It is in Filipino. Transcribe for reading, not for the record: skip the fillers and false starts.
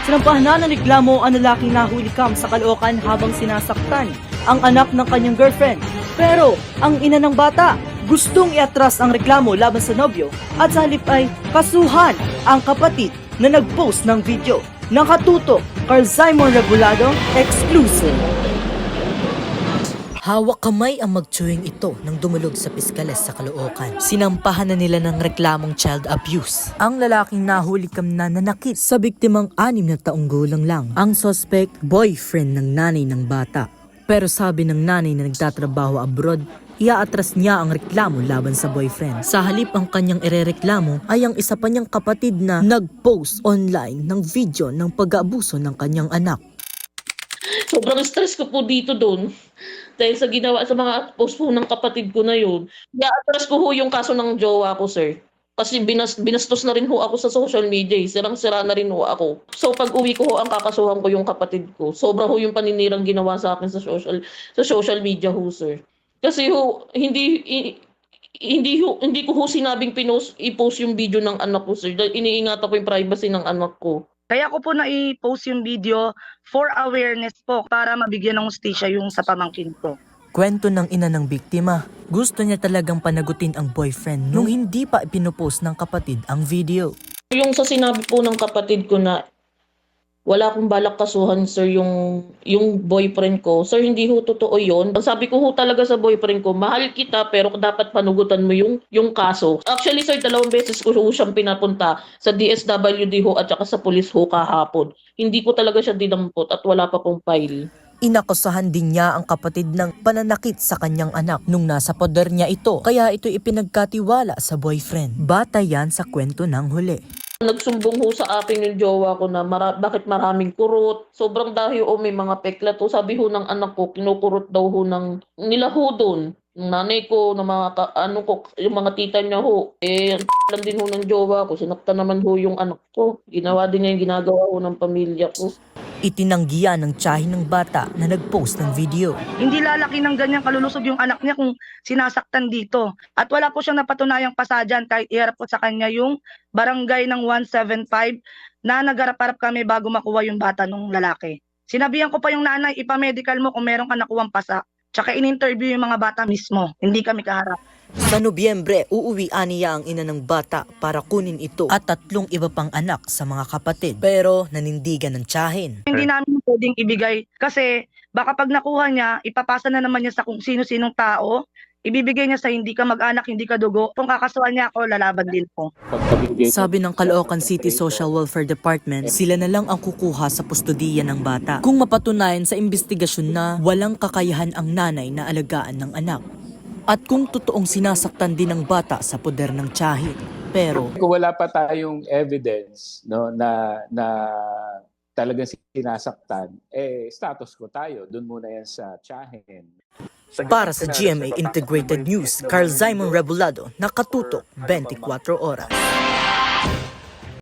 Sinampahan na ng reklamo ang lalaking nahuli kam sa Caloocan habang sinasaktan ang anak ng kanyang girlfriend. Pero ang ina ng bata gustong iatras ang reklamo laban sa nobyo at sa halip ay kasuhan ang kapatid na nag-post ng video. Nakatutok, Carl Simon Rebolado, exclusive. Hawak kamay ang magtsuwing ito nang dumulog sa piskales sa Caloocan. Sinampahan na nila ng reklamong child abuse. Ang lalaking nahuli kam na nanakit sa biktimang 6 na taong gulang lang. Ang suspect, boyfriend ng nanay ng bata. Pero sabi ng nanay na nagtatrabaho abroad, iaatras niya ang reklamo laban sa boyfriend. Sa halip ang kanyang irereklamo ay ang isa pa niyang kapatid na nag-post online ng video ng pag-aabuso ng kanyang anak. Sobrang stress ko po dito doon. Dahil sa ginawa sa mga post po ng kapatid ko na yun. I-atras ko ho yung kaso ng jowa ko, sir. Kasi binastos na rin ho ako sa social media. Sirang-sira na rin ho ako. So pag uwi ko ho, ang kakasuhan ko yung kapatid ko. Sobra ho yung paninirang ginawa sa akin sa social media ho, sir. Kasi ho, hindi ko ho sinabing i-post yung video ng anak ko, sir. Dahil iniingatan ko yung privacy ng anak ko. Kaya ko po na i-post yung video for awareness po para mabigyan ng hustisya yung sa pamangkin ko. Kwento ng ina ng biktima, gusto niya talagang panagutin ang boyfriend nung hindi pa ipinopost ng kapatid ang video. Yung sa sinabi po ng kapatid ko na wala akong balak kasuhan, sir, yung boyfriend ko. Sir, hindi ho totoo yun. Sabi ko ho talaga sa boyfriend ko, mahal kita pero dapat panugutan mo yung kaso. Actually, sir, 2 beses ko ho siyang pinapunta sa DSWD ho at saka sa police ho kahapon. Hindi ko talaga siya dinampot at wala pa pong file. Inakusahan din niya ang kapatid ng pananakit sa kanyang anak nung nasa poder niya ito, kaya ito ipinagkatiwala sa boyfriend. Batay yan sa kwento ng huli. Nagsumbong ho sa akin yung jowa ko na bakit maraming kurot. Sobrang dahil may mga peklat ho. Sabi ho ng anak ko, kinukurot daw ho nila ho doon. Ng nanay ko, ng mga yung mga tita niya ho. Lang din ho ng jowa ko. Sinaktan naman ho yung anak ko. Ginawa din niya yung ginagawa ho ng pamilya ko. Itinanggihan ng tiyahin ng bata na nag-post ng video. Hindi lalaki ng ganyang kalulusog yung anak niya kung sinasaktan dito. At wala po siyang napatunayang pasadyan kahit iharap po sa kanya yung barangay ng 175 na nagharap-harap kami bago makuha yung bata ng lalaki. Sinabihan ko pa yung nanay, ipamedical mo kung meron ka nakuwang pasa. Tsaka in-interview yung mga bata mismo, hindi kami kaharap. Sa Nobyembre, uuwian niya ang ina ng bata para kunin ito at 3 iba pang anak sa mga kapatid. Pero nanindigan ng tiyahin. Hindi namin pwedeng ibigay kasi baka pag nakuha niya, ipapasa na naman niya sa kung sino-sinong tao. Ibibigay niya sa hindi ka mag-anak, hindi ka dugo. Kung kakasuhan niya ako, lalaban din po. Sabi ng Caloocan City Social Welfare Department, sila na lang ang kukuha sa kustodiya ng bata kung mapatunayan sa investigasyon na walang kakayahan ang nanay na alagaan ng anak. At kung totoong sinasaktan din ng bata sa poder ng tiyahin. Pero kung wala pa tayong evidence, no, na talagang sinasaktan, status ko tayo. Doon muna yan sa tiyahin. para sa GMA Integrated News, Carl Simon Rebolado, nakatutok 24 oras.